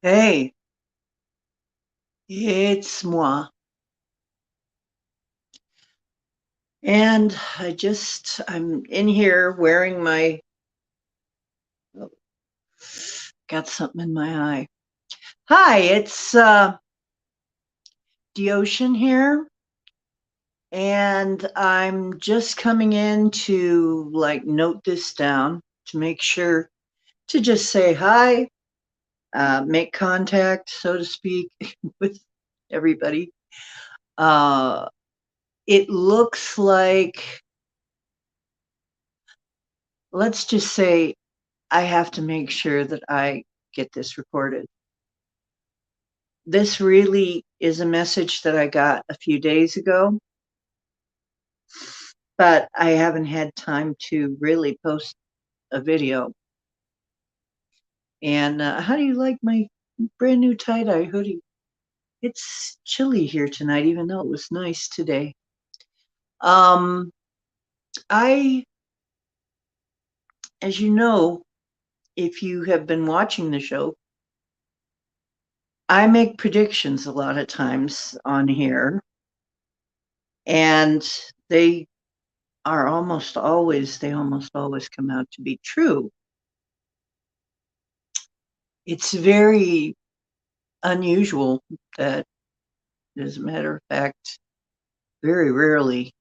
Hey, it's moi. And I'm in here wearing oh, got something in my eye. Hi, it's the ocean here. And I'm just coming in to note this down to make sure to just say hi, make contact, so to speak, with everybody. Uh, it looks like, let's just say I have to make sure that I get this recorded. This really is a message that I got a few days ago, but I haven't had time to really post a video. And how do you like my brand new tie-dye hoodie? It's chilly here tonight, even though it was nice today. Um, I, as you know, if you have been watching the show, I make predictions a lot of times on here, and they they almost always come out to be true. It's very unusual that, as a matter of fact, very rarely,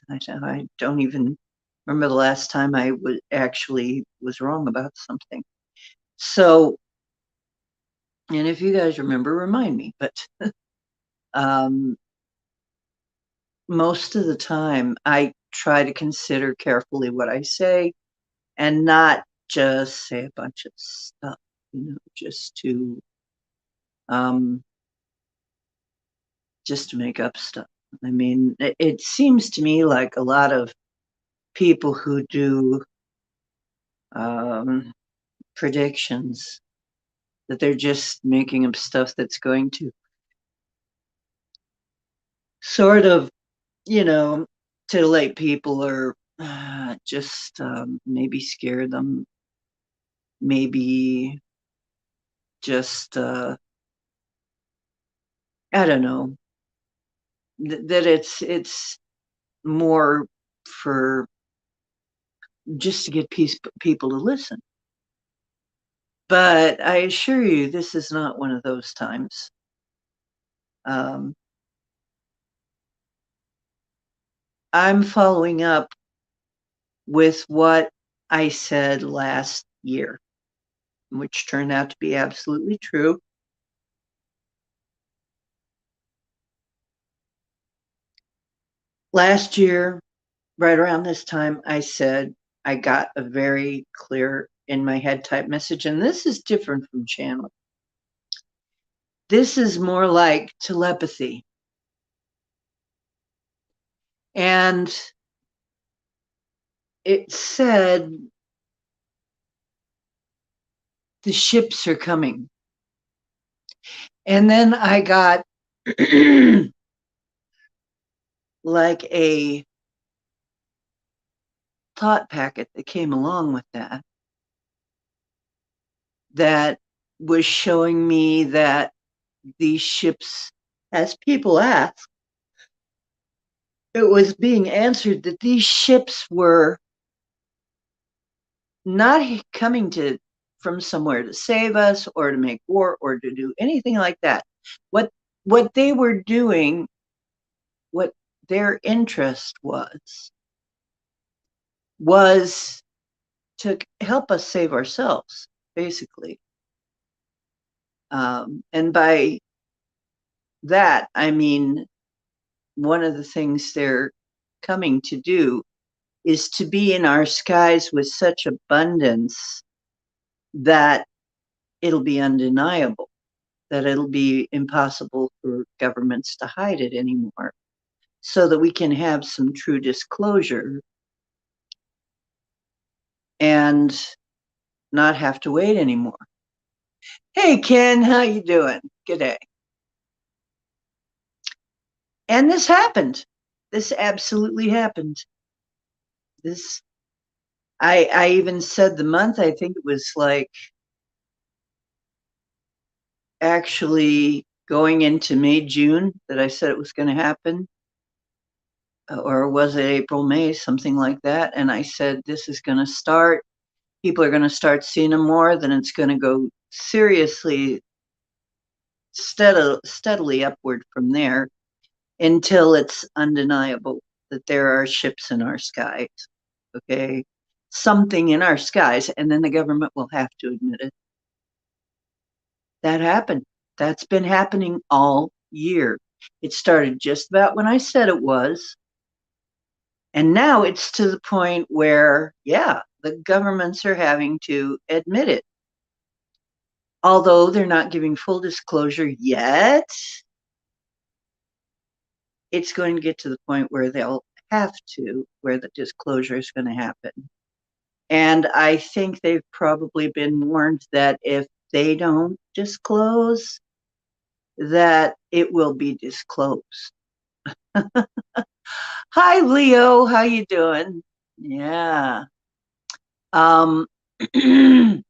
I don't even remember the last time I actually was wrong about something. So, and if you guys remember, remind me. But um, most of the time, I try to consider carefully what I say and not just say a bunch of stuff, um, just to make up stuff. I mean, it seems to me like a lot of people who do um, predictions that they're just making up stuff that's going to sort of, you know, titillate people or just maybe scare them, maybe just, I don't know, that it's more for just to get people to listen. But I assure you, this is not one of those times. Um, I'm following up with what I said last year, which turned out to be absolutely true. Last year, right around this time, I said I got a very clear in my head type message, and this is different from channeling. This is more like telepathy. And it said, the ships are coming. And then I got like a thought packet that came along with that was showing me that these ships, as people asked, it was being answered that these ships were not coming to from somewhere to save us or to make war or to do anything like that. What what they were doing, what their interest was to help us save ourselves, basically. And by that, I mean, one of the things they're coming to do is to be in our skies with such abundance that it'll be undeniable, that it'll be impossible for governments to hide it anymore, so that we can have some true disclosure and not have to wait anymore. Hey Ken, how you doing? Good day. And this happened. This absolutely happened. This I even said the month, I think it was like actually going into May, June that I said it was going to happen. Or was it April, May, something like that? And I said, this is going to start. People are going to start seeing them more. Then it's going to go seriously, steadily upward from there until it's undeniable that there are ships in our skies. Okay. Something in our skies. And then the government will have to admit it. That happened. That's been happening all year. It started just about when I said it was. And now it's to the point where, yeah, the governments are having to admit it. Although they're not giving full disclosure yet, it's going to get to the point where they'll have to, where the disclosure is going to happen. And I think they've probably been warned that if they don't disclose, that it will be disclosed. Hi, Leo. How you doing? Yeah. Um, and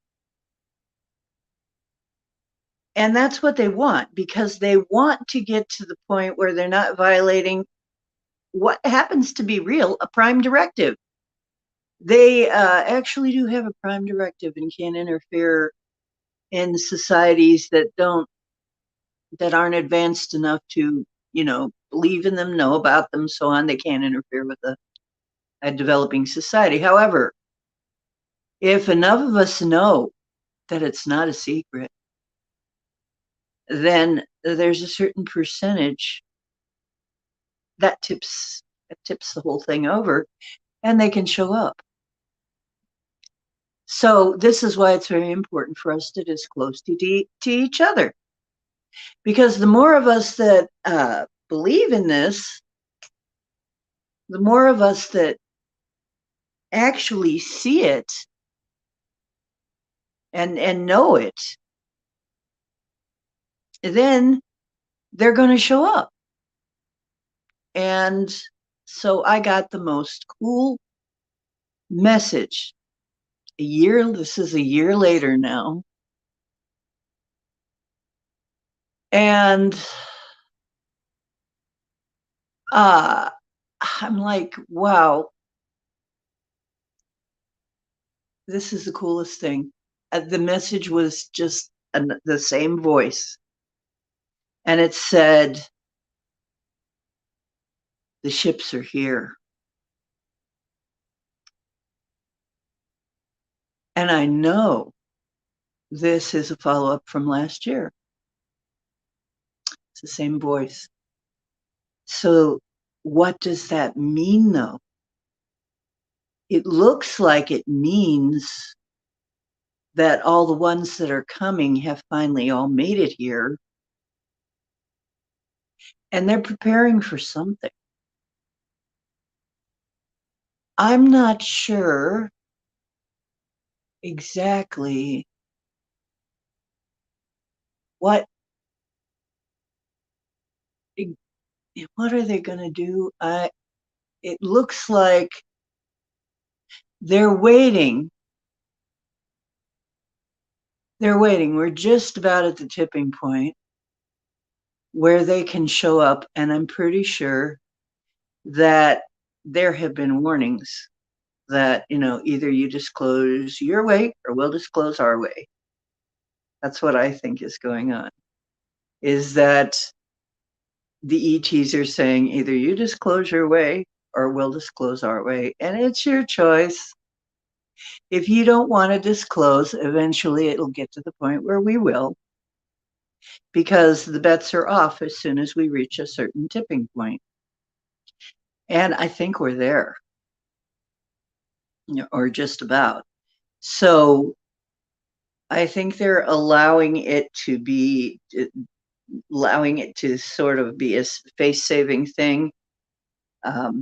that's what they want because they want to get to the point where they're not violating what happens to be real, a prime directive. They actually do have a prime directive and can't interfere in societies that aren't advanced enough to, believe in them, know about them, so on. They can't interfere with a developing society. However, if enough of us know that it's not a secret, then there's a certain percentage that tips the whole thing over, and they can show up. So this is why it's very important for us to disclose to each other, because the more of us that believe in this, the more of us that actually see it and know it, then they're going to show up. And so I got the most cool message this is a year later now. And I'm like, wow, this is the coolest thing. The message was just the same voice. And it said, the ships are here. And I know this is a follow up from last year. It's the same voice. So, what does that mean, though? It looks like it means that all the ones that are coming have finally all made it here. And they're preparing for something. I'm not sure exactly what are they going to do. It looks like they're waiting. We're just about at the tipping point where they can show up, and I'm pretty sure that there have been warnings that, either you disclose your way or we'll disclose our way. That's what I think is going on, is that the ETs are saying either you disclose your way or we'll disclose our way. And it's your choice. If you don't want to disclose, eventually it'll get to the point where we will, because the bets are off as soon as we reach a certain tipping point. And I think we're there, or just about. So I think they're allowing it to sort of be a face-saving thing,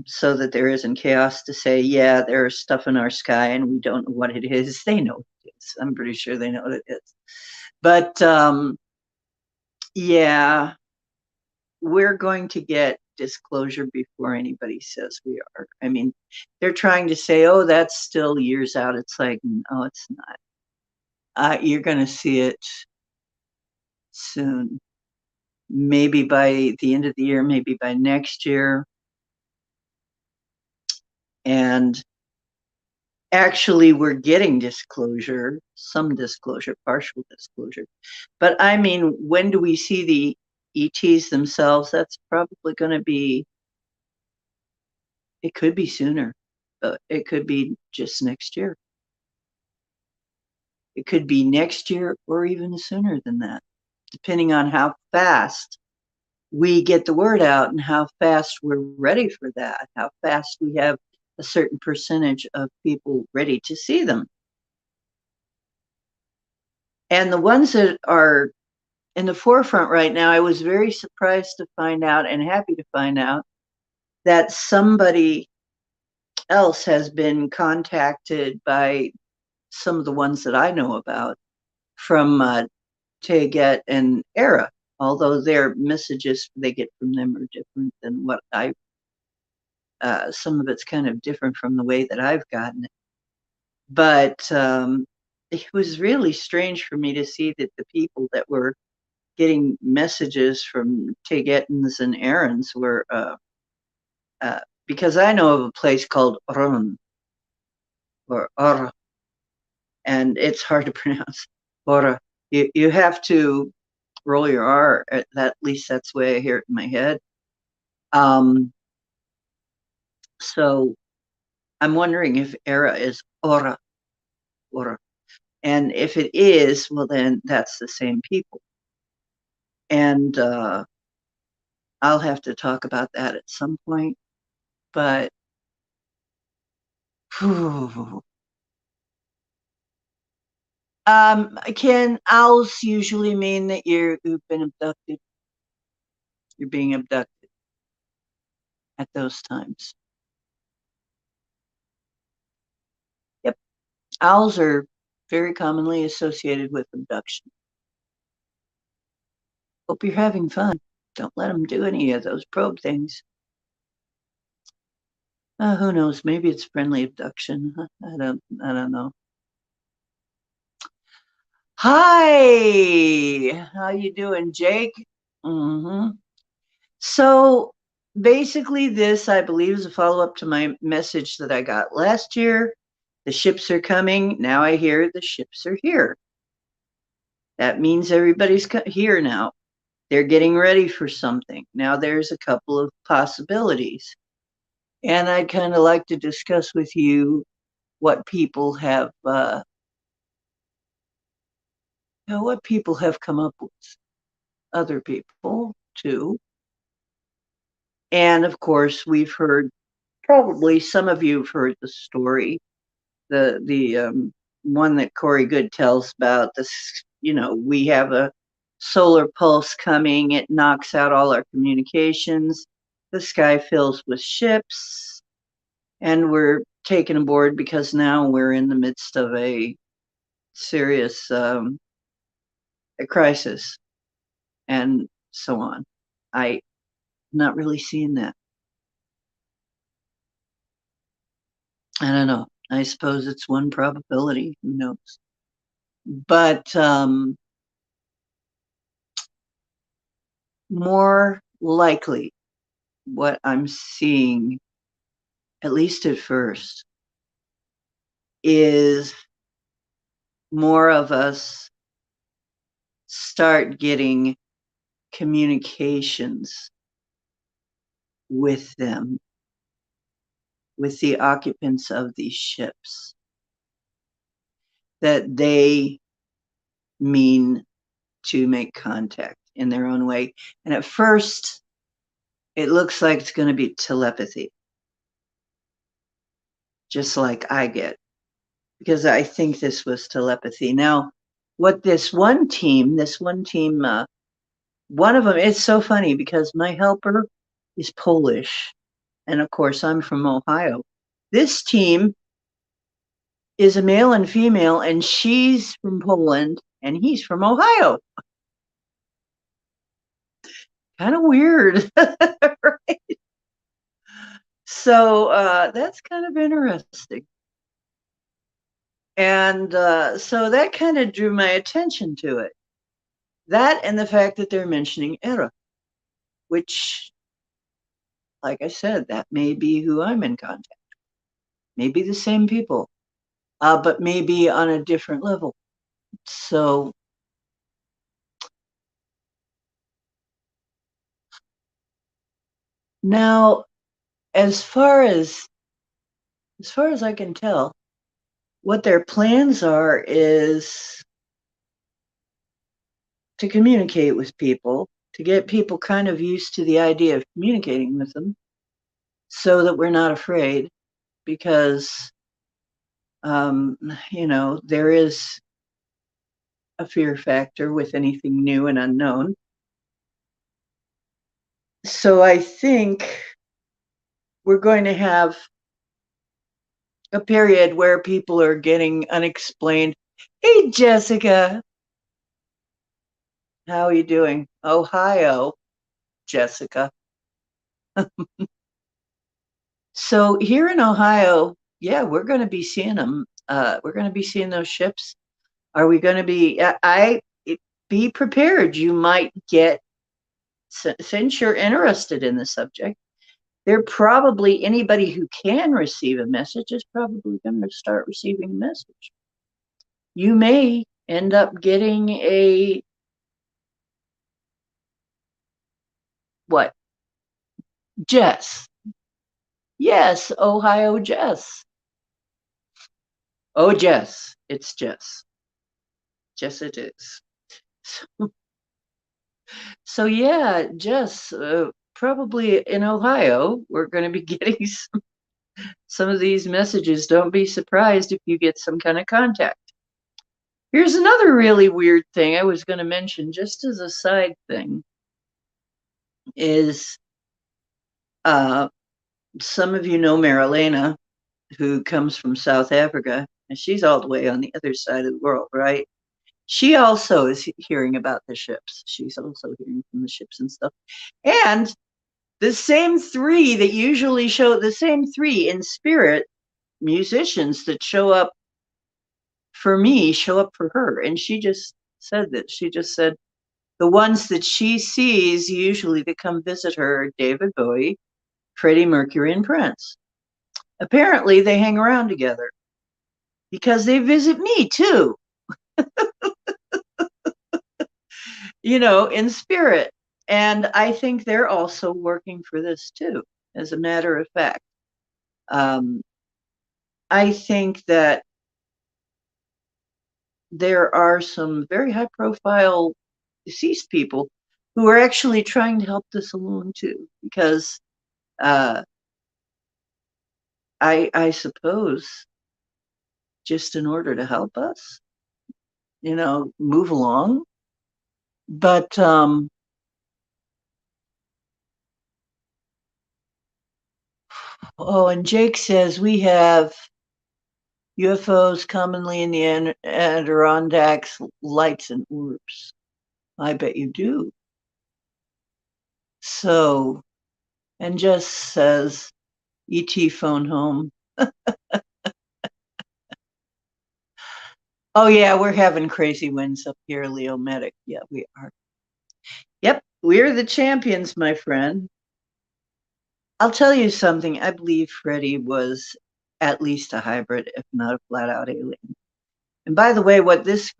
so that there isn't chaos to say, yeah, there's stuff in our sky and we don't know what it is. They know what it is. I'm pretty sure they know what it is. But yeah, we're going to get disclosure before anybody says we are. I mean, they're trying to say, oh, that's still years out. It's like, no, it's not. You're going to see it soon. Maybe by the end of the year, maybe by next year. And actually, we're getting disclosure, some disclosure, partial disclosure. But I mean, when do we see the ETs themselves? That's probably going to be, it could be sooner, but it could be just next year. It could be next year or even sooner than that, depending on how fast we get the word out and how fast we're ready for that, how fast we have a certain percentage of people ready to see them. And the ones that are in the forefront right now, I was very surprised to find out and happy to find out that somebody else has been contacted by some of the ones that I know about from Teget and Era, although their messages they get from them are different than what some of it's kind of different from the way that I've gotten it. But it was really strange for me to see that the people that were getting messages from Tegetans and Errands were, because I know of a place called Run, or Or, and it's hard to pronounce. Ora. You have to roll your R. At least that's the way I hear it in my head. Um, so I'm wondering if Era is Ora, Ora. And if it is, well, then that's the same people. And I'll have to talk about that at some point. But whew, can owls usually mean that you've been abducted? You're being abducted at those times. Yep. Owls are very commonly associated with abduction. Hope you're having fun. Don't let them do any of those probe things. Who knows? Maybe it's friendly abduction. I don't know. Hi, how you doing, Jake? Mm-hmm. So basically, this I believe is a follow up to my message that I got last year. The ships are coming. Now I hear the ships are here. That means everybody's here now. They're getting ready for something. Now there's a couple of possibilities. And I'd kind of like to discuss with you what people have, what people have come up with. Other people too. And of course, we've heard, probably some of you have heard the story, the one that Corey Good tells about this. We have a solar pulse coming. It knocks out all our communications. The sky fills with ships, and we're taken aboard because now we're in the midst of a serious a crisis, and so on. I'm not really seeing that. I don't know. I suppose it's one probability. Who knows? But more likely, what I'm seeing, at least at first, is more of us start getting communications with them, with the occupants of these ships, that they mean to make contact in their own way. And at first, it looks like it's going to be telepathy, just like I get, because I think this was telepathy. Now, what this one team, one of them, it's so funny because my helper is Polish. And of course, I'm from Ohio. This team is a male and female, and she's from Poland and he's from Ohio. Kind of weird. Right? So that's kind of interesting. And so that kind of drew my attention to it. That and the fact that they're mentioning Era, which, like I said, that may be who I'm in contact. Maybe the same people, but maybe on a different level. So now, as far as I can tell, what their plans are is to communicate with people, to get people kind of used to the idea of communicating with them so that we're not afraid because um, there is a fear factor with anything new and unknown. So I think we're going to have a period where people are getting unexplained. Hey, Jessica, how are you doing? Ohio, Jessica. So here in Ohio, yeah, we're going to be seeing them. We're going to be seeing those ships. Are we going to be? Be prepared. You might get, since you're interested in the subject, they're probably anybody who can receive a message is probably going to start receiving a message. You may end up getting a what? Jess. Yes, Ohio Jess. Oh, Jess. It's Jess. Jess, it is. So yeah, Jess, probably in Ohio, we're going to be getting some of these messages. Don't be surprised if you get some kind of contact. Here's another really weird thing I was going to mention, just as a side thing, is uh, some of you know Marilena, who comes from South Africa, and she's all the way on the other side of the world, right? She also is hearing about the ships. She's also hearing from the ships and stuff. And the same three that usually show, the same three in spirit musicians that show up for me show up for her. And she just said that. She just said the ones that she sees usually that come visit her are David Bowie, Freddie Mercury, and Prince. Apparently, they hang around together because they visit me too, in spirit. And I think they're also working for this too, as a matter of fact. Um, I think that there are some very high profile deceased people who are actually trying to help this along too, because uh, I suppose just in order to help us, move along. But oh, and Jake says we have UFOs commonly in the Adirondacks, lights and orbs. I bet you do. So, and Jess says, ET phone home. Oh, yeah, we're having crazy winds up here, Leo Medic. Yeah, we are. Yep, we're the champions, my friend. I'll tell you something. I believe Freddie was at least a hybrid, if not a flat out alien. And by the way, what this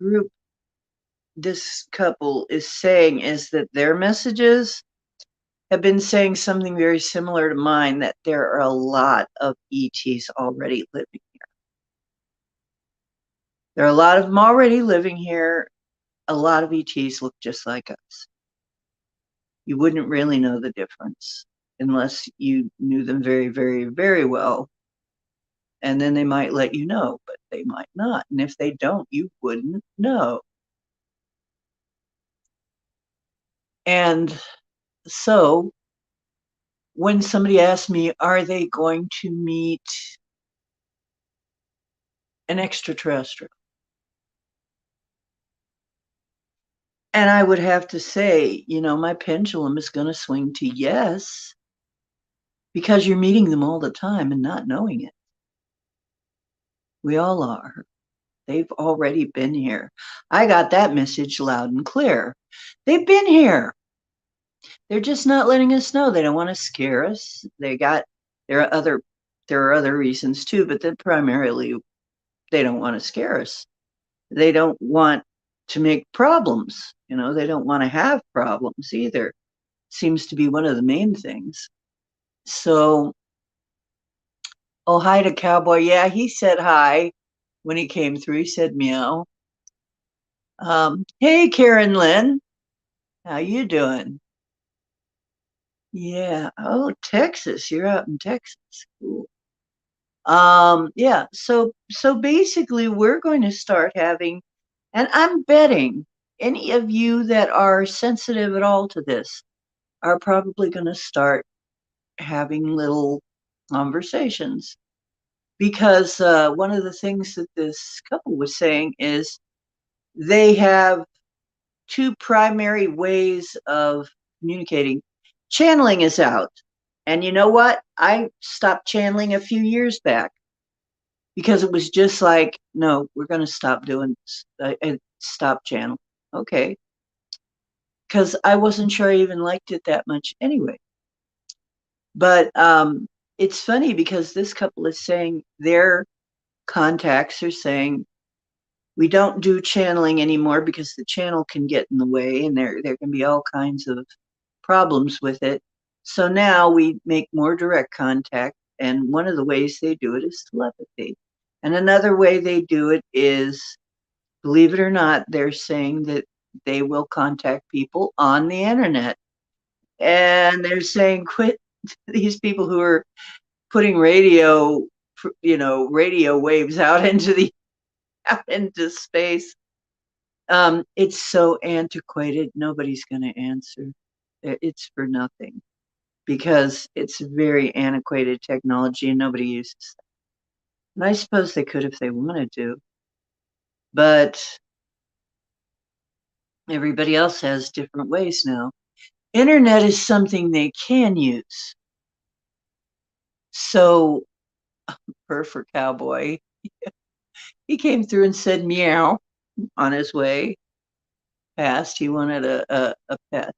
couple is saying is that their messages have been saying something very similar to mine, that there are a lot of ETs already living here. There are a lot of them already living here. A lot of ETs look just like us. You wouldn't really know the difference unless you knew them very, very, very well. And then they might let you know, but they might not. And if they don't, you wouldn't know. And so when somebody asks me, are they going to meet an extraterrestrial? And I would have to say, my pendulum is going to swing to yes, because you're meeting them all the time and not knowing it. We all are. They've already been here. I got that message loud and clear. They've been here. They're just not letting us know. They don't want to scare us. There are other there are other reasons too, but then primarily they don't want to scare us. They don't want to make problems. They don't want to have problems either. Seems to be one of the main things. So, oh, hi to Cowboy. Yeah, he said hi when he came through. He said meow. Hey, Karen Lynn, how you doing? Yeah. Oh, Texas. You're out in Texas. Cool. Yeah. So basically, we're going to start having, and I'm betting any of you that are sensitive at all to this are probably going to start having little conversations because one of the things that this couple was saying is they have two primary ways of communicating. Channeling is out. And you know what? I stopped channeling a few years back because it was just like, no, we're going to stop doing this. I stopped channeling. Okay. Because I wasn't sure I even liked it that much anyway. But it's funny because this couple is saying their contacts are saying we don't do channeling anymore because the channel can get in the way and there can be all kinds of problems with it. So now we make more direct contact, and one of the ways they do it is telepathy. And another way they do it is, believe it or not, they're saying that they will contact people on the internet. And they're saying, quit these people who are putting radio waves out into the out into space. It's so antiquated, nobody's going to answer. It's for nothing because it's very antiquated technology and nobody uses it. And I suppose they could if they wanted to, but everybody else has different ways now. Internet is something they can use. So, for Cowboy, he came through and said meow on his way past. He wanted a pet.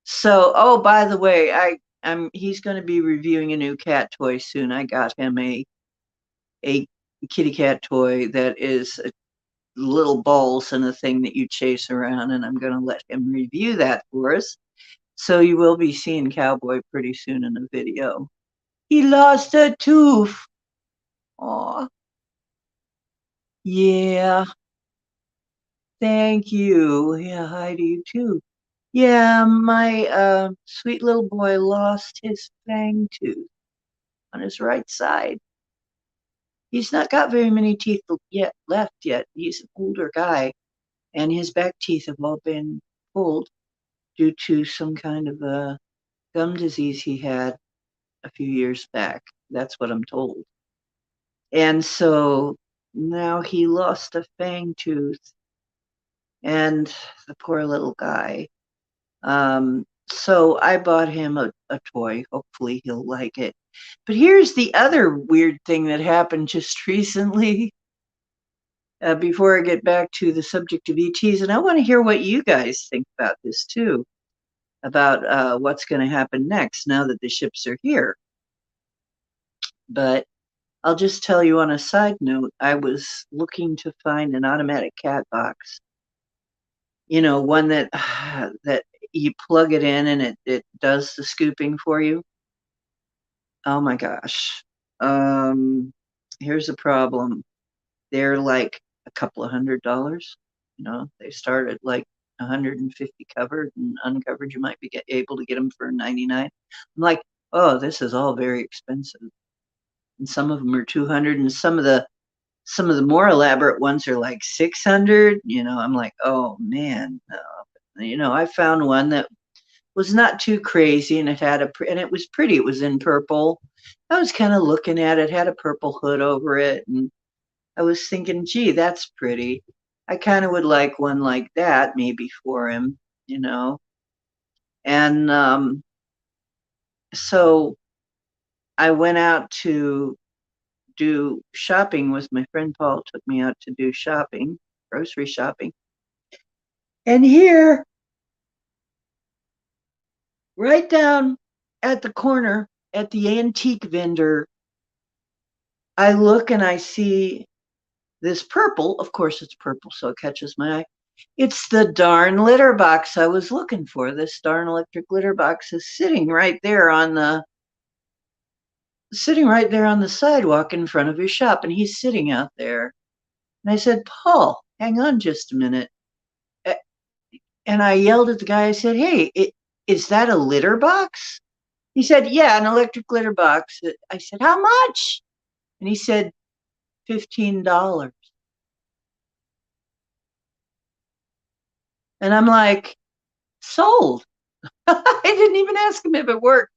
So, oh, by the way, he's going to be reviewing a new cat toy soon. I got him a kitty cat toy that is a little balls and a thing that you chase around, and I'm going to let him review that for us. So you will be seeing Cowboy pretty soon in a video. He lost a tooth. Aw. Yeah. Thank you. Yeah, hi to you too. Yeah, my sweet little boy lost his fang tooth on his right side. He's not got very many teeth yet left yet. He's an older guy, and his back teeth have all been pulled due to some kind of a gum disease he had a few years back. That's what I'm told. And so now he lost a fang tooth, and the poor little guy. So I bought him a toy. Hopefully he'll like it. But here's the other weird thing that happened just recently. Before I get back to the subject of ETs, and I want to hear what you guys think about this too, about what's going to happen next now that the ships are here. But I'll just tell you on a side note, I was looking to find an automatic cat box. One that that you plug it in and it does the scooping for you. Oh my gosh. Um, Here's the problem. They're like a couple of $100. They start at like 150 covered, and uncovered you might be able to get them for 99. I'm like, oh, this is all very expensive. And some of them are 200, and some of the more elaborate ones are like 600. I'm like, oh man. I found one that was not too crazy, and and it was pretty. It was in purple. I was kind of looking at it, had a purple hood over it, and I was thinking, gee, that's pretty. I kind of would like one like that maybe for him, you know. And so I went out to do shopping with my friend Paul, took me out to do shopping, grocery shopping. And here, right down at the corner at the antique vendor, I look and I see this purple. Of course, it's purple, so it catches my eye. It's the darn litter box I was looking for. This darn electric litter box is sitting right there on the sidewalk in front of your shop, and he's sitting out there. And I said, Paul, hang on just a minute. And I yelled at the guy. I said, hey, is that a litter box? He said, yeah, an electric litter box. I said, how much? And he said, $15. And I'm like, sold. I didn't even ask him if it worked.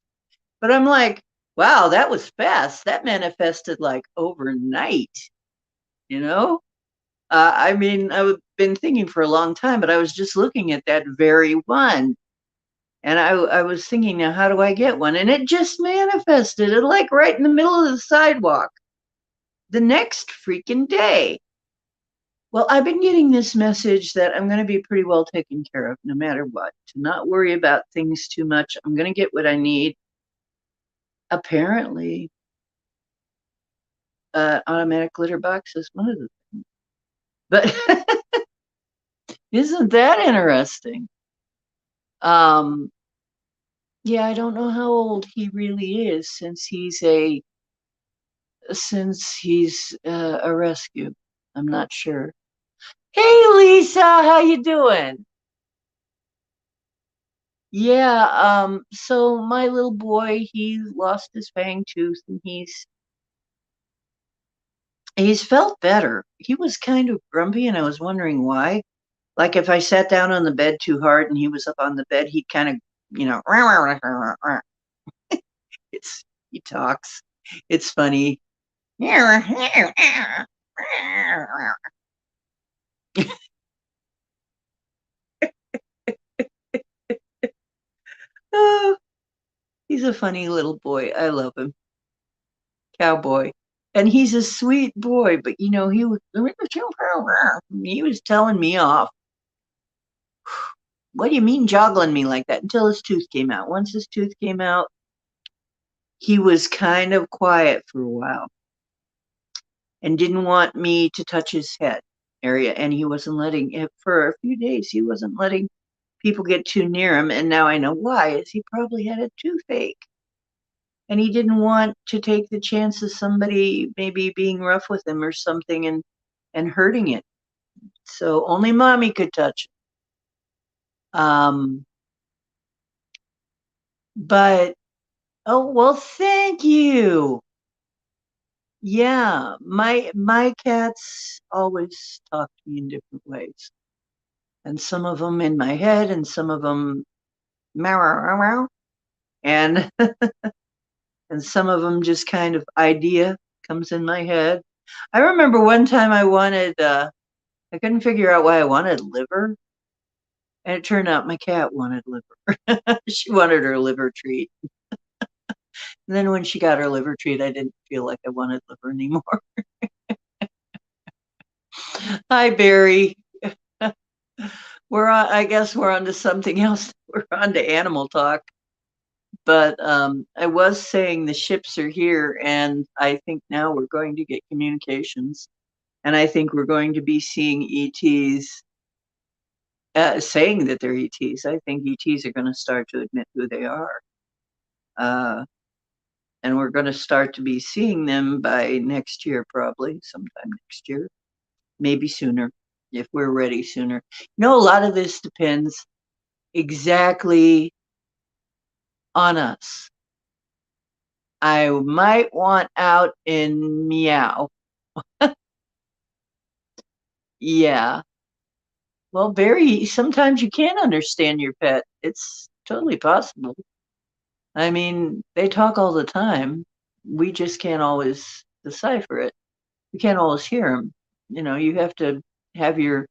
But I'm like, wow, that was fast. That manifested like overnight, you know? I mean, I've been thinking for a long time, but I was just looking at that very one. And I was thinking, now, how do I get one? And it just manifested it like right in the middle of the sidewalk the next freaking day. Well, I've been getting this message that I'm going to be pretty well taken care of no matter what, to not worry about things too much. I'm going to get what I need. Apparently, automatic litter box is one of the things. But isn't that interesting? Um, yeah, I don't know how old he really is since he's a rescue. I'm not sure. Hey, Lisa, how you doing? Yeah, so my little boy, he lost his fang tooth and he's felt better. He was kind of grumpy and I was wondering why. Like if I sat down on the bed too hard and he was up on the bed, he'd kind of, you know, it's he talks. It's funny. Oh, he's a funny little boy. I love him. Cowboy. And he's a sweet boy, but you know, he was telling me off. What do you mean joggling me like that? Until his tooth came out. Once his tooth came out, he was kind of quiet for a while and didn't want me to touch his head area. And he wasn't letting it for a few days. He wasn't letting people get too near him. And now I know why, is he probably had a toothache. And he didn't want to take the chance of somebody maybe being rough with him or something and hurting it. So only mommy could touch it. But oh well, thank you. Yeah, my cats always talk to me in different ways, and some of them in my head, and some of them meow, meow, meow, and and some of them just kind of idea comes in my head. I remember one time I couldn't figure out why I wanted liver, and it turned out my cat wanted liver. She wanted her liver treat. And then when she got her liver treat, I didn't feel like I wanted liver anymore. Hi, Barry. I guess we're on to something else. We're on to animal talk. But I was saying the ships are here, and I think now we're going to get communications. And I think we're going to be seeing ETs saying that they're ETs. I think ETs are going to start to admit who they are. Uh, and we're going to start to be seeing them by next year, probably sometime next year, maybe sooner, if we're ready sooner. You know, a lot of this depends exactly on us. I might want out in meow. Yeah. Well, Barry, sometimes you can't understand your pet. It's totally possible. I mean, they talk all the time. We just can't always decipher it. We can't always hear them. You know, have your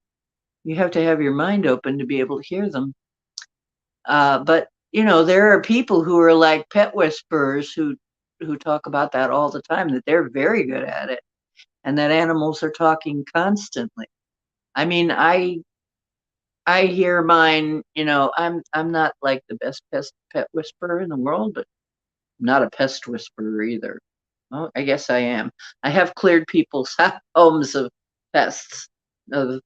you have to have your mind open to be able to hear them. But you know, there are people who are like pet whisperers who who talk about that all the time, that they're very good at it and that animals are talking constantly. I mean, I hear mine, I'm not like the best pet whisperer in the world, but I'm not a pest whisperer either. Well, I guess I am. I have cleared people's homes of pests, of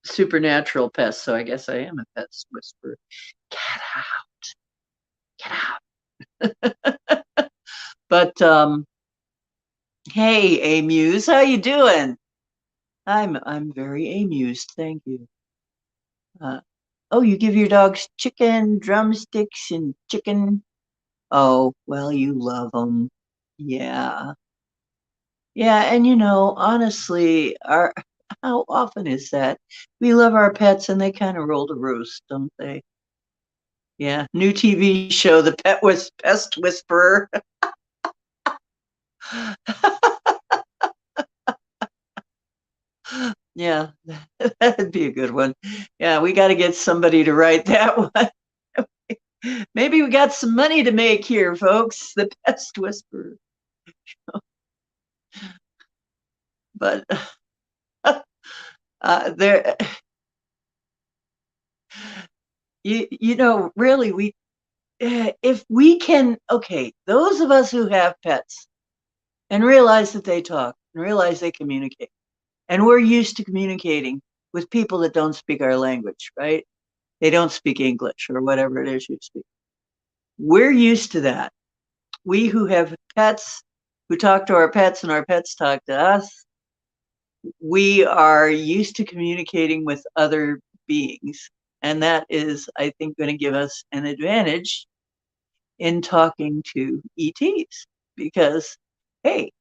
supernatural pests, so I guess I am a pest whisperer. Get out, get out. But hey, Amuse, how you doing? I'm very amused, thank you. Uh, oh, you give your dogs chicken drumsticks and chicken. Oh, well, you love them. Yeah. Yeah, and honestly, our how often is that? We love our pets and they kind of roll the roost, don't they? Yeah. New TV show, The Pest Whisperer. Yeah, that'd be a good one. Yeah, we got to get somebody to write that one. Maybe we got some money to make here, folks. The Pest Whisperer. But there, really, if we can, okay, those of us who have pets and realize that they talk and realize they communicate, and we're used to communicating with people that don't speak our language, right? They don't speak English or whatever it is you speak. We're used to that. We who have pets, who talk to our pets and our pets talk to us, we are used to communicating with other beings. And that is, I think, going to give us an advantage in talking to ETs because, hey,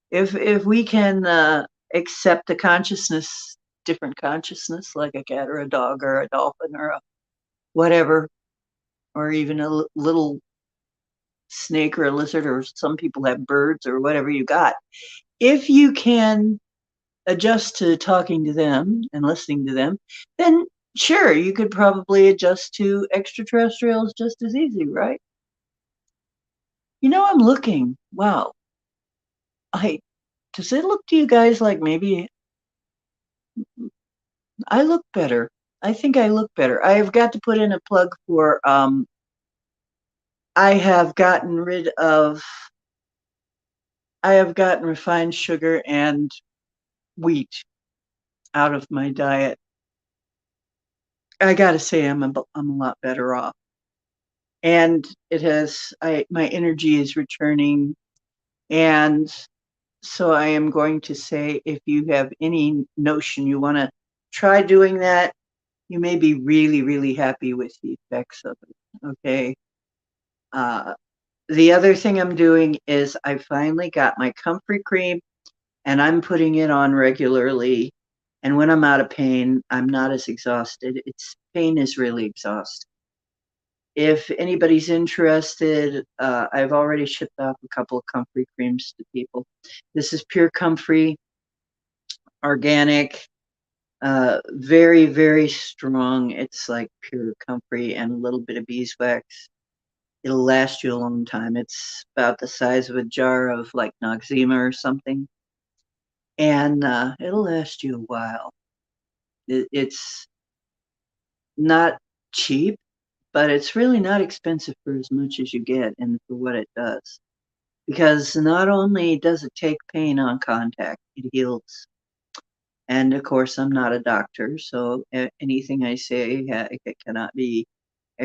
if we can accept a consciousness, different consciousness, like a cat or a dog or a dolphin or a whatever, or even a little snake or a lizard, or some people have birds or whatever you got. If you can adjust to talking to them and listening to them, then sure, you could probably adjust to extraterrestrials just as easy, right? I'm looking. Wow. I Does it look to you guys like maybe I look better? I think I look better. I have got to put in a plug for I have gotten rid of I have gotten refined sugar and wheat out of my diet. I got to say I'm a lot better off. And it has I my energy is returning, and so I am going to say if you have any notion you want to try doing that, you may be really, really happy with the effects of it. Okay. Uh, the other thing I'm doing is I finally got my comfrey cream and I'm putting it on regularly. And when I'm out of pain, I'm not as exhausted. It's pain is really exhausting. If anybody's interested, I've already shipped off a couple of comfrey creams to people. This is pure comfrey, organic, very, very strong. It's like pure comfrey and a little bit of beeswax. It'll last you a long time. It's about the size of a jar of like Noxzema or something, and it'll last you a while. It's not cheap, but it's really not expensive for as much as you get and for what it does. Because not only does it take pain on contact, it heals. And of course, I'm not a doctor, so anything I say it cannot be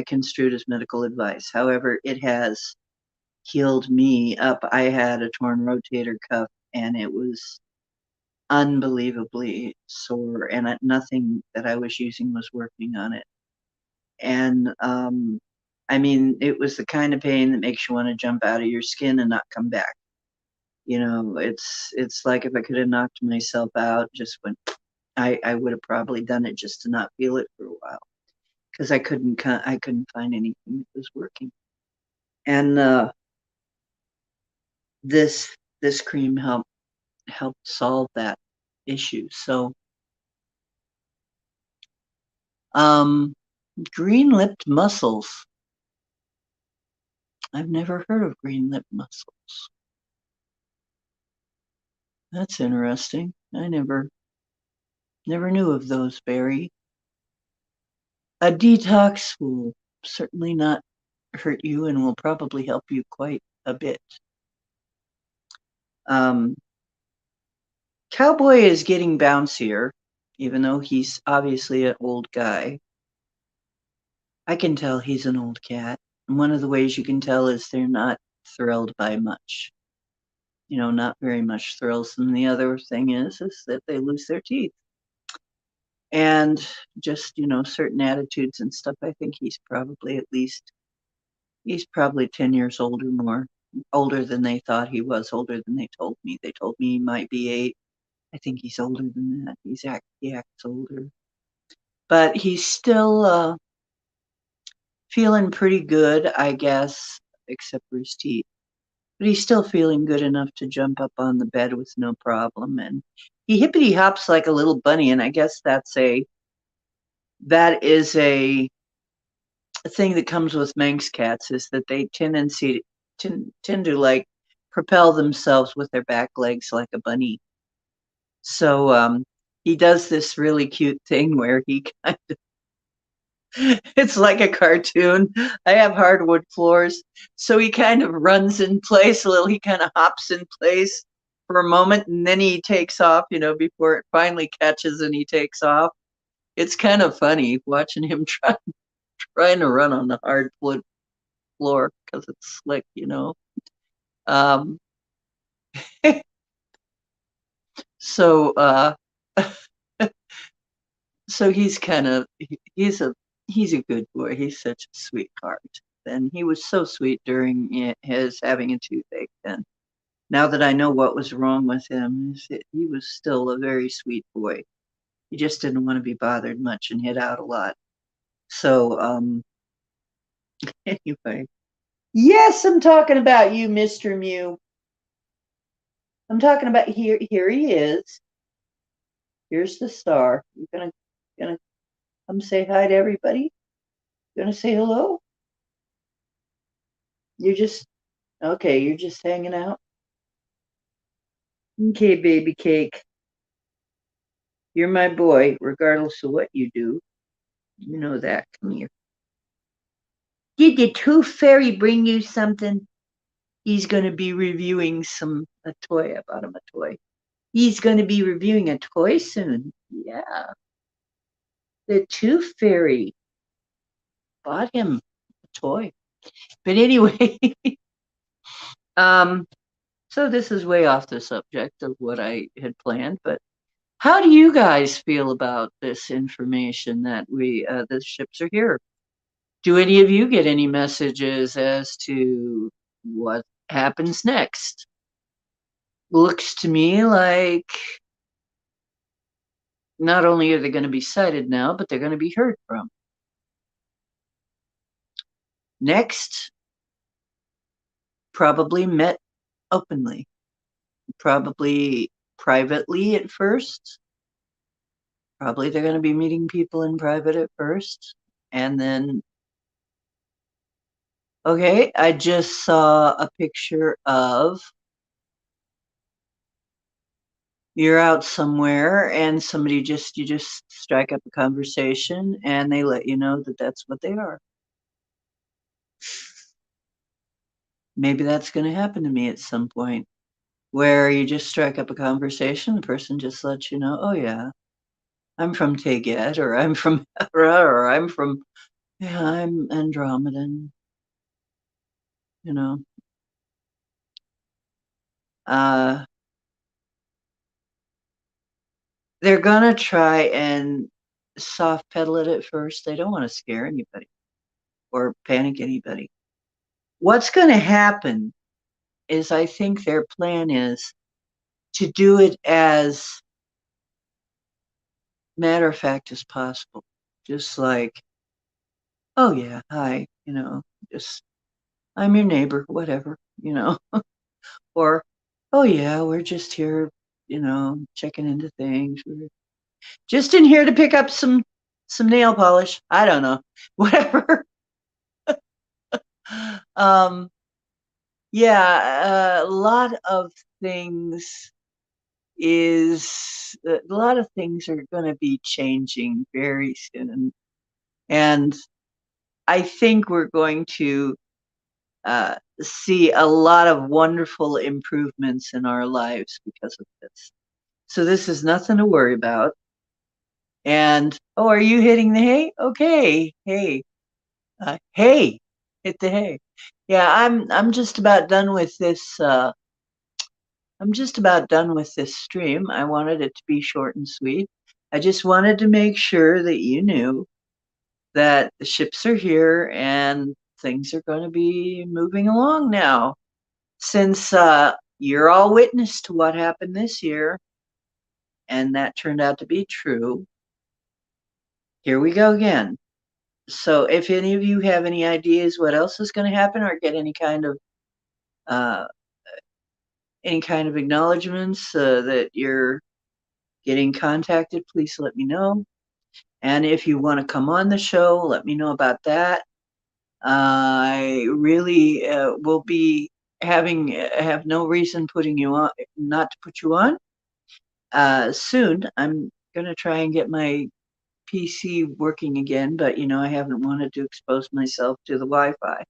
construed as medical advice. However, it has healed me up. I had a torn rotator cuff, and it was unbelievably sore, and nothing that I was using was working on it. And I mean, it was the kind of pain that makes you want to jump out of your skin and not come back. It's like if I could have knocked myself out, just when I would have probably done it just to not feel it for a while because I couldn't find anything that was working. And this this cream helped solve that issue. So um, green-lipped mussels. I've never heard of green-lipped mussels. That's interesting. I never knew of those, Barry. A detox will certainly not hurt you and will probably help you quite a bit. Um, Cowboy is getting bouncier, even though he's obviously an old guy. I can tell he's an old cat. And one of the ways you can tell is they're not thrilled by much. Not very much thrills. And the other thing is that they lose their teeth. And just, certain attitudes and stuff. I think he's probably 10 years old or more, older than they thought he was, older than they told me. They told me he might be 8. I think he's older than that. He acts older. But he's still feeling pretty good, I guess, except for his teeth. But he's still feeling good enough to jump up on the bed with no problem. And he hippity hops like a little bunny. And I guess that is a thing that comes with Manx cats, is that they tend to like propel themselves with their back legs like a bunny. So he does this really cute thing where he kind of, it's like a cartoon. I have hardwood floors, so he kind of runs in place a little. He kind of hops in place for a moment, and then he takes off, before it finally catches and he takes off. It's kind of funny watching him trying to run on the hardwood floor because it's slick. Um, so so he's a good boy. He's such a sweetheart. And he was so sweet during his having a toothache. And now that I know what was wrong with him, he was still a very sweet boy. He just didn't want to be bothered much and hid out a lot. So anyway, yes, I'm talking about you, Mr. Mew. I'm talking about here. Here he is. Here's the star. You're gonna come say hi to everybody. Gonna say hello. You're just okay. You're just hanging out. Okay, baby cake. You're my boy, regardless of what you do. You know that. Come here. Did the Tooth Fairy bring you something? He's gonna be reviewing a toy. I bought him a toy. He's gonna be reviewing a toy soon. Yeah. The Tooth Fairy bought him a toy. But anyway, um, so this is way off the subject of what I had planned, but how do you guys feel about this information that the ships are here? Do any of you get any messages as to what happens next? Looks to me like not only are they going to be sighted now, but they're going to be heard from. Next, probably met openly, probably privately at first. Probably they're going to be meeting people in private at first. And then, okay, I just saw a picture of you're out somewhere and you just strike up a conversation and they let you know that that's what they are. Maybe that's going to happen to me at some point where you just strike up a conversation, the person just lets you know, oh yeah, I'm from Teget, or I'm from Hera, or yeah, I'm Andromedan, you know. Uh, they're gonna try and soft pedal it at first. They don't want to scare anybody or panic anybody. What's going to happen is I think their plan is to do it as matter of fact as possible. Just like, oh yeah, hi, just I'm your neighbor, whatever. Or, oh yeah, we're just here, checking into things. We're just in here to pick up some nail polish. I don't know. Whatever. um yeah, a lot of things is a lot of things are going to be changing very soon. And I think we're going to see a lot of wonderful improvements in our lives because of this. So this is nothing to worry about. And oh, are you hitting the hay? Okay, hey, hey, hit the hay. Yeah, I'm just about done with this. I'm just about done with this stream. I wanted it to be short and sweet. I just wanted to make sure that you knew that the ships are here and things are going to be moving along now. Since you're all witness to what happened this year, and that turned out to be true, here we go again. So, if any of you have any ideas what else is going to happen, or get uh, any kind of acknowledgments that you're getting contacted, please let me know. And if you want to come on the show, let me know about that. I really will be have no reason putting you on, not to put you on. Soon, I'm gonna try and get my PC working again, but I haven't wanted to expose myself to the Wi-Fi.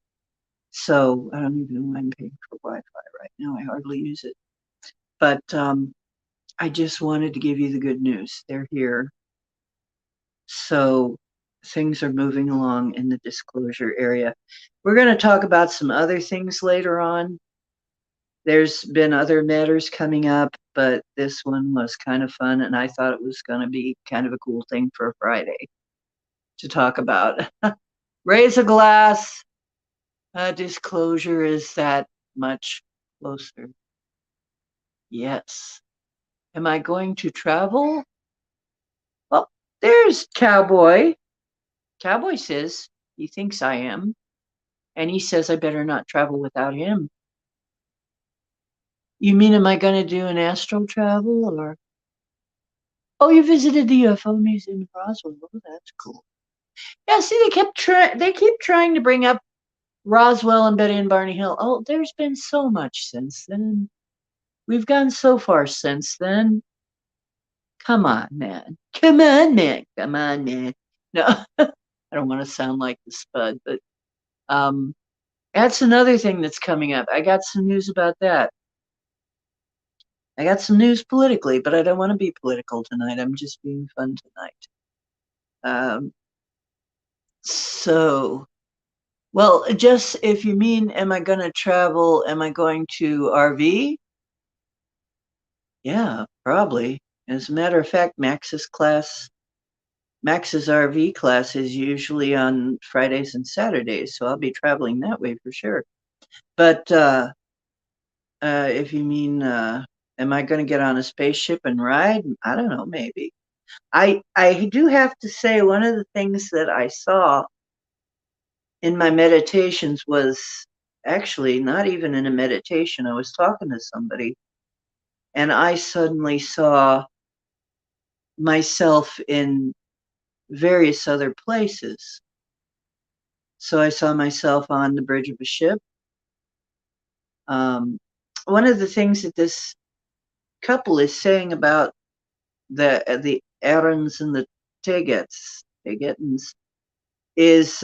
So I don't even know why I'm paying for Wi-Fi right now. I hardly use it. But I just wanted to give you the good news. They're here. So things are moving along in the disclosure area. We're going to talk about some other things later on. There's been other matters coming up, but this one was kind of fun, and I thought it was going to be kind of a cool thing for a Friday to talk about. Raise a glass. Disclosure is that much closer. Yes. Am I going to travel? Well, there's Cowboy. Cowboy says he thinks I am, and he says I better not travel without him. You mean, am I going to do an astral travel or? Oh, you visited the UFO museum in Roswell. Oh, that's cool. Yeah, see, they keep trying to bring up Roswell and Betty and Barney Hill. Oh, there's been so much since then. We've gone so far since then. Come on, man. Come on, man. Come on, man. No, I don't want to sound like the Spud, but um, that's another thing that's coming up. I got some news about that. I got some news politically, but I don't want to be political tonight. I'm just being fun tonight. Um, so, well, just if you mean, am I going to travel? Am I going to RV? Yeah, probably. As a matter of fact, Max's RV class is usually on Fridays and Saturdays, so I'll be traveling that way for sure. But if you mean, am I going to get on a spaceship and ride? I don't know, maybe. I do have to say one of the things that I saw in my meditations was actually not even in a meditation. I was talking to somebody, and I suddenly saw myself in various other places. So I saw myself on the bridge of a ship. Um, one of the things that this couple is saying about the Aarons and the Tegetans, is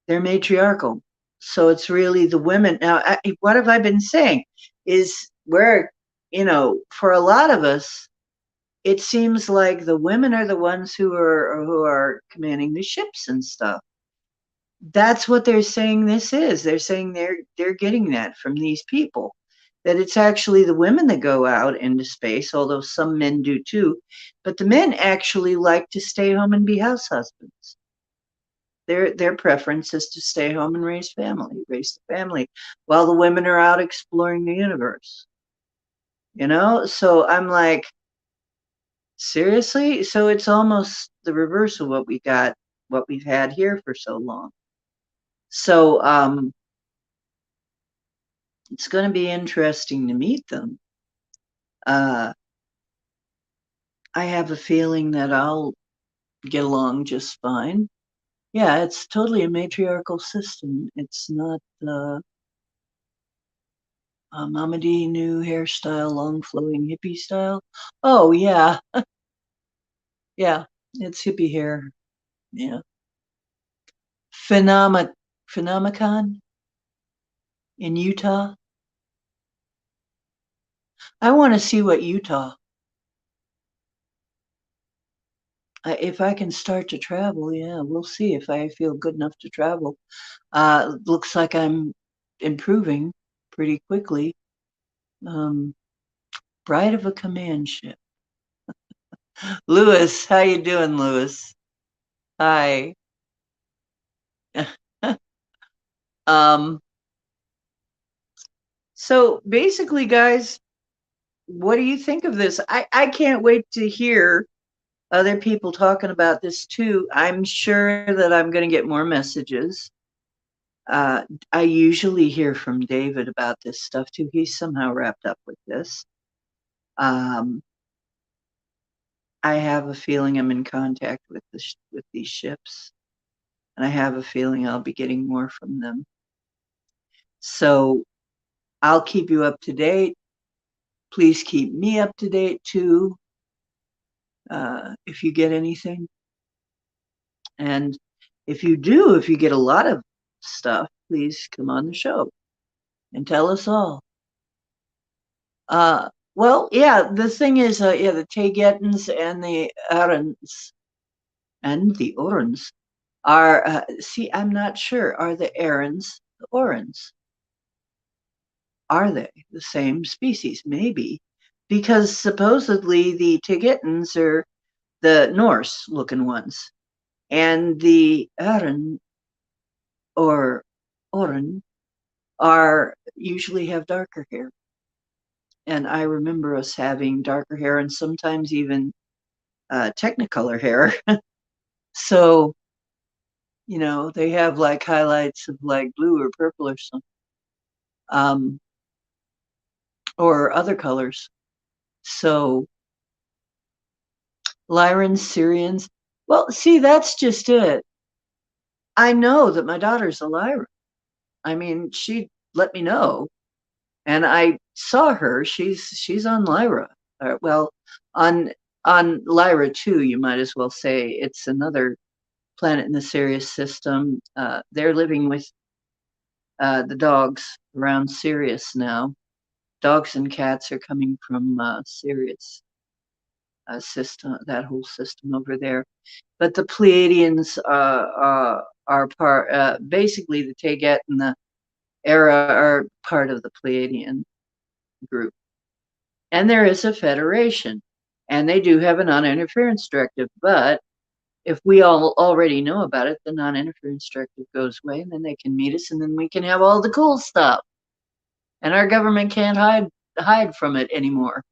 they're matriarchal. So it's really the women. Now, what have I been saying? Is where, for a lot of us, it seems like the women are the ones who are commanding the ships and stuff. That's what they're saying this is. They're saying they're getting that from these people. That it's actually the women that go out into space, although some men do too. But the men actually like to stay home and be house husbands. Their preference is to stay home and raise the family, while the women are out exploring the universe. So I'm like, seriously? So it's almost the reverse of what we've had here for so long. So it's going to be interesting to meet them. I have a feeling that I'll get along just fine. Yeah, it's totally a matriarchal system. It's not Mama D new hairstyle, long flowing hippie style. Oh yeah, yeah, it's hippie hair. Yeah, Phenom Phenomicon in Utah. I want to see what Utah. If I can start to travel, yeah, we'll see if I feel good enough to travel. Looks like I'm improving pretty quickly. Um, Bride of a command ship. Lewis, how you doing, Lewis? Hi. um, so basically, guys, what do you think of this? I can't wait to hear other people talking about this too. I'm sure that I'm going to get more messages. Uh, I usually hear from David about this stuff too. He's somehow wrapped up with this. Um, I have a feeling I'm in contact with with these ships, and I have a feeling I'll be getting more from them. So I'll keep you up to date. Please keep me up to date too, if you get anything. And if you do, if you get a lot of stuff, please come on the show and tell us all. Well, yeah, the thing is, yeah, the Tegetans and the Arans and the Orans are, see, I'm not sure. Are the Arans the Orans? Are they the same species? Maybe. Because supposedly the Tegetans are the Norse looking ones, and the Aran or Oran are usually have darker hair. And I remember us having darker hair and sometimes even Technicolor hair. So, they have like highlights of like blue or purple or something, um, or other colors. So, Lyrans, Syrians. Well, see, that's just it. I know that my daughter's a Lyran. I mean, she let me know, and I saw her. She's on Lyra. Well, on Lyra too. You might as well say it's another planet in the Sirius system. They're living with the dogs around Sirius now. Dogs and cats are coming from Sirius system, that whole system over there. But the Pleiadians are part, basically the Taygete and the Era are part of the Pleiadian group. And there is a federation, and they do have a non-interference directive. But if we all already know about it, the non-interference directive goes away, and then they can meet us, and then we can have all the cool stuff. And our government can't hide from it anymore.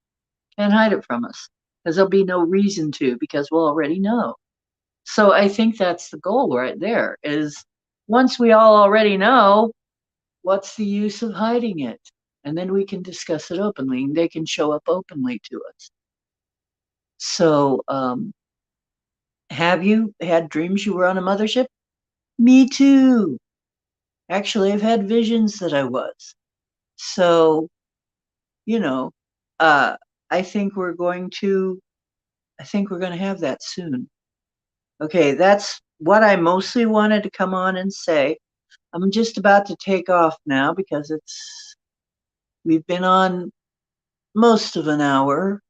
Can't hide it from us because there'll be no reason to, because we'll already know. So I think that's the goal right there. Is once we all already know, what's the use of hiding it? And then we can discuss it openly, and they can show up openly to us. So, have you had dreams you were on a mothership? Me too. Actually, I've had visions that I was. So, you know, uh, I think we're going to, I think we're going to have that soon. Okay, that's what I mostly wanted to come on and say. I'm just about to take off now because we've been on most of an hour,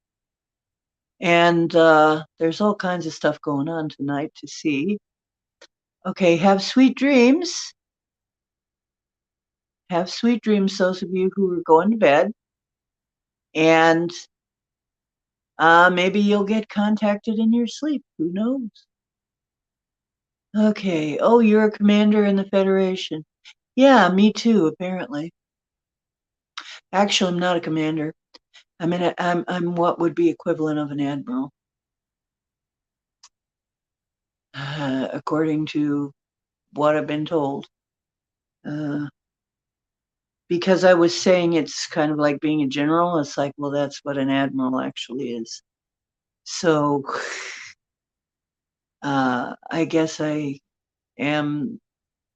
and there's all kinds of stuff going on tonight to see. Okay, have sweet dreams. Have sweet dreams, those of you who are going to bed. And maybe you'll get contacted in your sleep. Who knows? Okay. Oh, you're a commander in the Federation. Yeah, me too, apparently. Actually, I'm not a commander. I'm what would be equivalent of an admiral, according to what I've been told. Uh, because I was saying it's kind of like being a general. It's like, well, that's what an admiral actually is. So I guess I am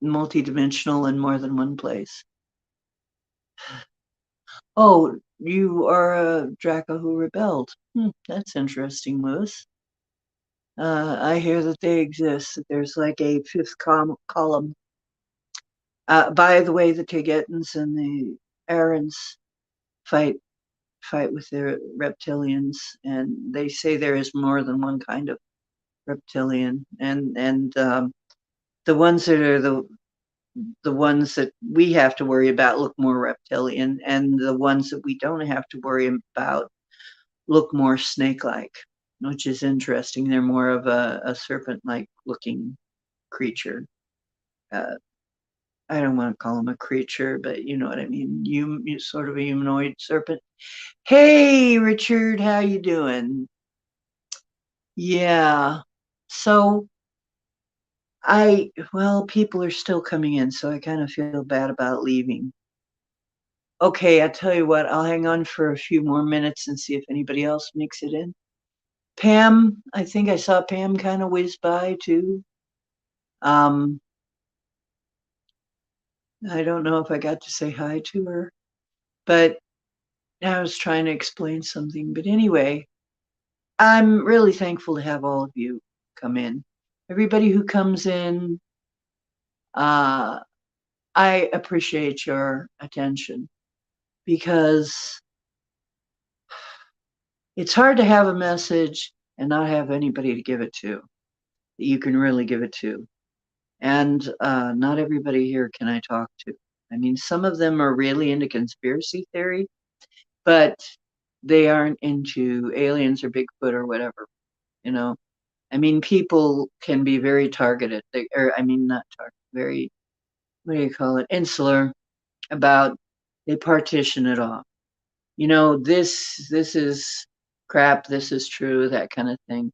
multidimensional in more than one place. Oh, you are a Draco who rebelled. That's interesting, Lewis. I hear that they exist. That there's like a fifth column. By the way, the Tagetans and the Arans fight with their reptilians, and they say there is more than one kind of reptilian, and the ones that are the ones that we have to worry about look more reptilian, and the ones that we don't have to worry about look more snake-like, which is interesting. They're more of a serpent-like looking creature. Uh, I don't want to call them a creature, but you know what I mean. You sort of a humanoid serpent. Hey, Richard, how you doing? Yeah. So well, people are still coming in, so I kind of feel bad about leaving. Okay, I tell you what, I'll hang on for a few more minutes and see if anybody else makes it in. Pam, I think I saw Pam kind of whiz by too. Um, I don't know if I got to say hi to her, but I was trying to explain something. But anyway, I'm really thankful to have all of you come in. Everybody who comes in, uh, I appreciate your attention because it's hard to have a message and not have anybody to give it to that you can really give it to. And not everybody here can I talk to. I mean, some of them are really into conspiracy theory, but they aren't into aliens or Bigfoot or whatever, you know. I mean, people can be very targeted, or I mean, not targeted, very, what do you call it, insular about, they partition it off. You know, this is crap, this is true, that kind of thing.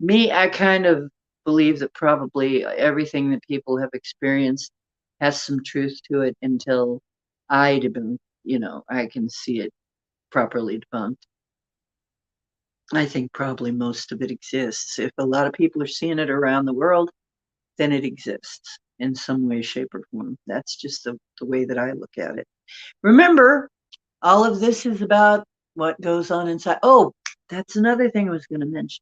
Me, I kind of believe that probably everything that people have experienced has some truth to it until I debunk, I can see it properly debunked. I think probably most of it exists. If a lot of people are seeing it around the world, then it exists in some way, shape, or form. That's just the way that I look at it. Remember, all of this is about what goes on inside. Oh, that's another thing I was going to mention.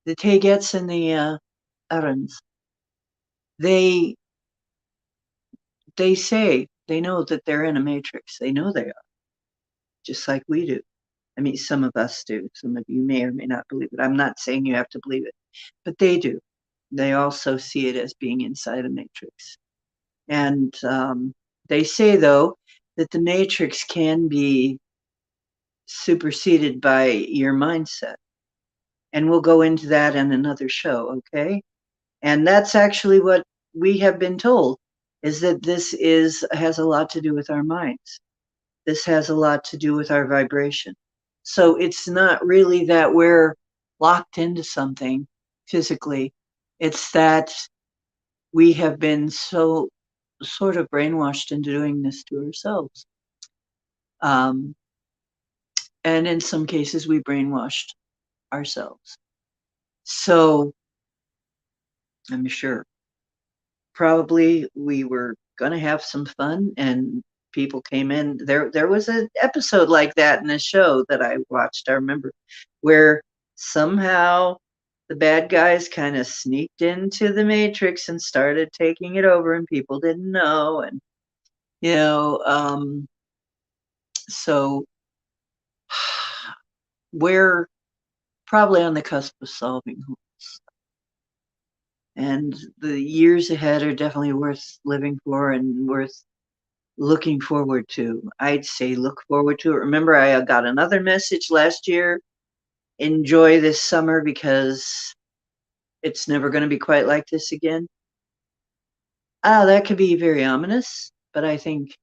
The Taygets and the Arans, they they say they know that they're in a matrix. They know they are, just like we do. I mean, some of us do. Some of you may or may not believe it. I'm not saying you have to believe it, but they do. They also see it as being inside a matrix. And they say, though, that the matrix can be superseded by your mindset. And we'll go into that in another show, okay? And that's actually what we have been told, is that this has a lot to do with our minds. This has a lot to do with our vibration. So it's not really that we're locked into something physically. It's that we have been so sort of brainwashed into doing this to ourselves. Um, and in some cases, we brainwashed ourselves. So I'm sure probably we were going to have some fun and people came in. There was an episode like that in a show that I watched, I remember, where somehow the bad guys kind of sneaked into the matrix and started taking it over and people didn't know. And you know so we're probably on the cusp of solving this, and the years ahead are definitely worth living for and worth looking forward to. I'd say look forward to it. Remember, I got another message last year. Enjoy this summer because it's never going to be quite like this again. That could be very ominous, but I think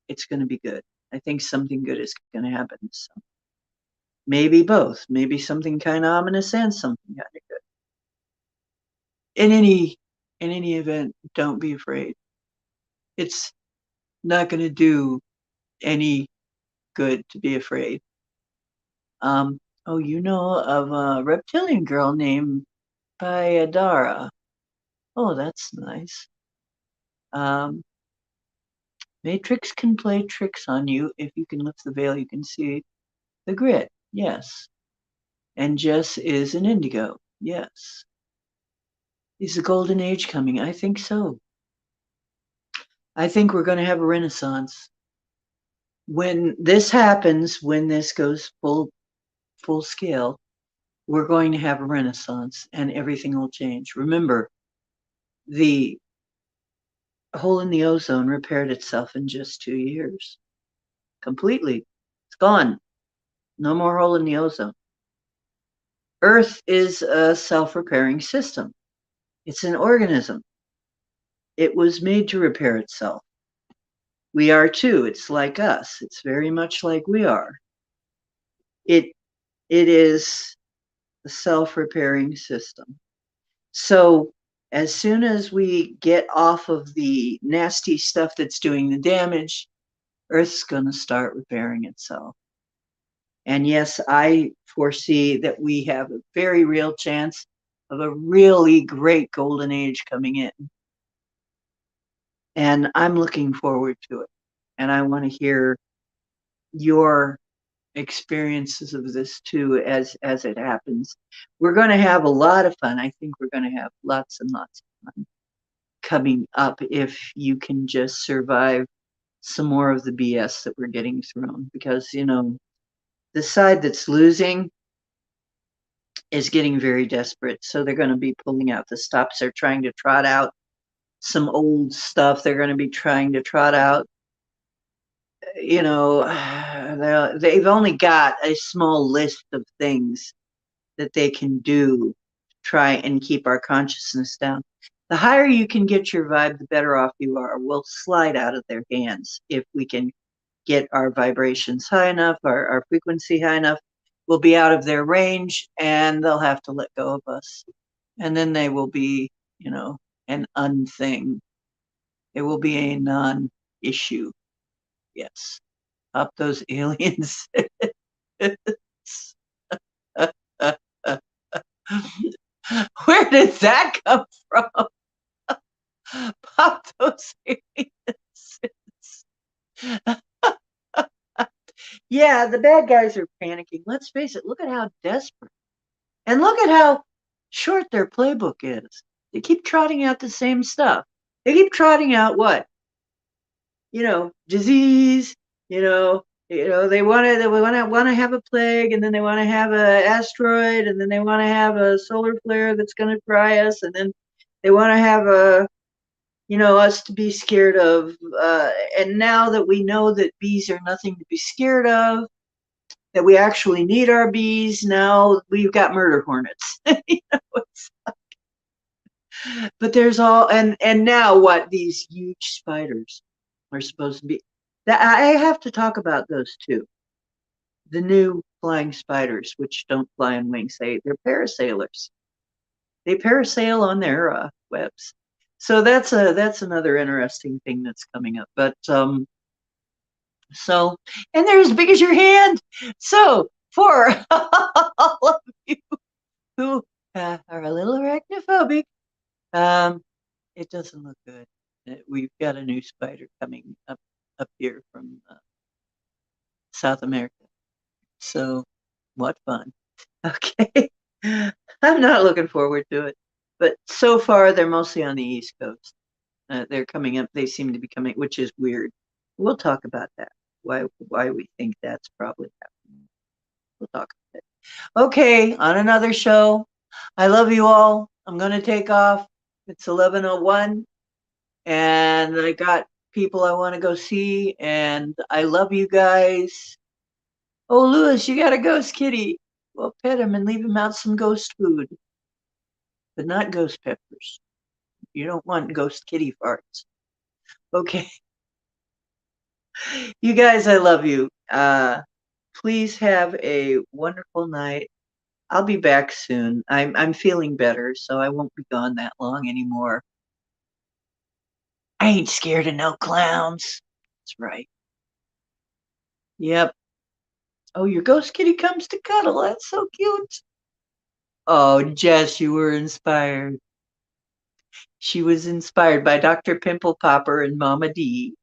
it's going to be good. I think something good is going to happen. So maybe both. Maybe something kind of ominous and something kind of good. In any event, don't be afraid. It's not going to do any good to be afraid. Oh, you know of a reptilian girl named Bayadara. Oh, that's nice. Um, Matrix can play tricks on you. If you can lift the veil, you can see the grid. Yes. And Jess is an indigo. Yes. Is the golden age coming? I think so. I think we're going to have a renaissance. When this happens, when this goes full scale, we're going to have a renaissance and everything will change. Remember, the hole in the ozone repaired itself in just 2 years. Completely. It's gone. No more hole in the ozone. Earth is a self-repairing system. It's an organism. It was made to repair itself. We are too. It's like us. It's very much like we are. It it is a self-repairing system. So as soon as we get off of the nasty stuff that's doing the damage, Earth's going to start repairing itself. And yes, I foresee that we have a very real chance of a really great golden age coming in. And I'm looking forward to it. And I want to hear your experiences of this too as it happens. We're going to have a lot of fun. I think we're going to have lots and lots of fun coming up if you can just survive some more of the BS that we're getting thrown. Because, the side that's losing is getting very desperate. So they're going to be pulling out the stops. They're trying to trot out some old stuff. They're going to be trying to trot out, they've only got a small list of things that they can do to try and keep our consciousness down. The higher you can get your vibe, the better off you are. We'll slide out of their hands if we can get our vibrations high enough, our frequency high enough. We'll be out of their range and they'll have to let go of us. And then they will be, an unthing. It will be a non issue. Yes. Up those aliens. Where did that come from? Pop those aliens. Yeah, the bad guys are panicking. Let's face it, look at how desperate. And look at how short their playbook is. They keep trotting out the same stuff. They keep trotting out what? Disease, they want to have a plague, and then they want to have an asteroid, and then they want to have a solar flare that's going to fry us, and then they want to have us to be scared of. And now that we know that bees are nothing to be scared of, that we actually need our bees, now we've got murder hornets. But there's all and now what these huge spiders are supposed to be. That I have to talk about those too. The new flying spiders, which don't fly on wings, they're parasailers. They parasail on their webs. So that's another interesting thing that's coming up. But so and they're as big as your hand. So for all of you who are a little arachnophobic, it doesn't look good. We've got a new spider coming up here from South America. So what fun. Okay. I'm not looking forward to it. But so far, they're mostly on the East Coast. They're coming up. They seem to be coming, which is weird. We'll talk about that. Why we think that's probably happening. We'll talk about it. Okay, on another show. I love you all. I'm going to take off. It's 11:01, and I got people I want to go see, and I love you guys. Oh, Lewis, you got a ghost kitty. Well, pet him and leave him out some ghost food, but not ghost peppers. You don't want ghost kitty farts. Okay. You guys, I love you. Please have a wonderful night. I'll be back soon. I'm feeling better, so I won't be gone that long anymore. I ain't scared of no clowns. That's right. Yep. Oh, your ghost kitty comes to cuddle. That's so cute. Oh, Jess, you were inspired. She was inspired by Dr. Pimple Popper and Mama D.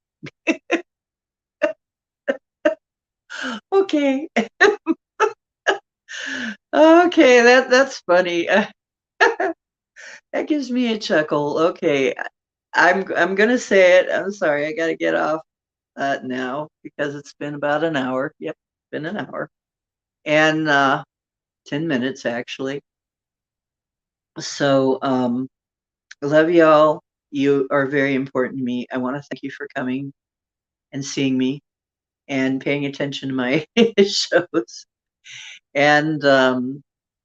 Okay. Okay, that's funny. That gives me a chuckle. Okay. I'm gonna say it. I'm sorry, I gotta get off now because it's been about an hour. Yep, been an hour. And 10 minutes actually. So I love y'all. You are very important to me. I want to thank you for coming and seeing me and paying attention to my shows. And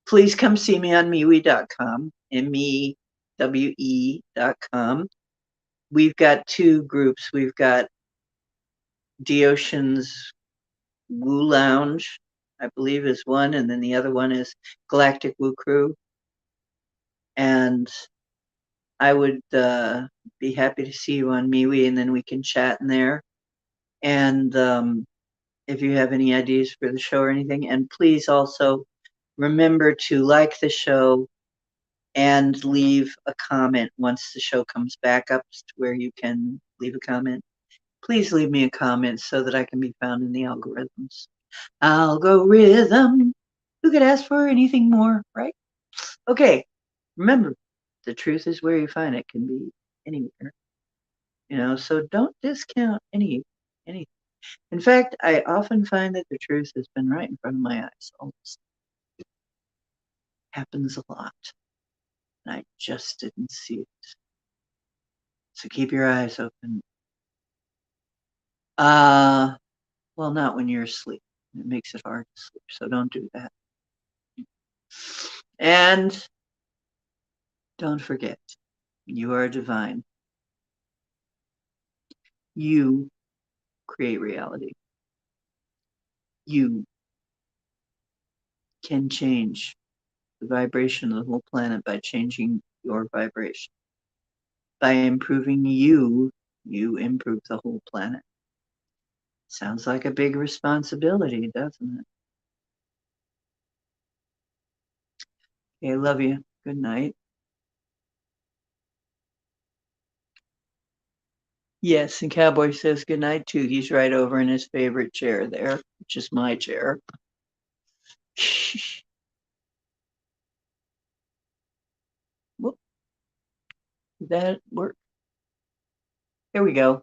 please come see me on MeWe.com, MEWE.com. We've got two groups. We've got Deocean's Woo Lounge, I believe is one, and then the other one is Galactic Woo Crew. And I would be happy to see you on MeWe, and then we can chat in there. And if you have any ideas for the show or anything, and please also remember to like the show and leave a comment once the show comes back up to where you can leave a comment. Please leave me a comment so that I can be found in the algorithms. Algorithm. Who could ask for anything more, right? Okay. Remember, the truth is where you find it can be anywhere. So don't discount anything. In fact, I often find that the truth has been right in front of my eyes. Almost happens a lot, and I just didn't see it. So keep your eyes open. Well, not when you're asleep. It makes it hard to sleep, so don't do that. And don't forget, you are divine. You create reality. You can change the vibration of the whole planet by changing your vibration. By improving you, you improve the whole planet. Sounds like a big responsibility, doesn't it? Okay, love you. Good night. Yes, and Cowboy says good night too. He's right over in his favorite chair there, which is my chair. Whoop, did that work? Here we go.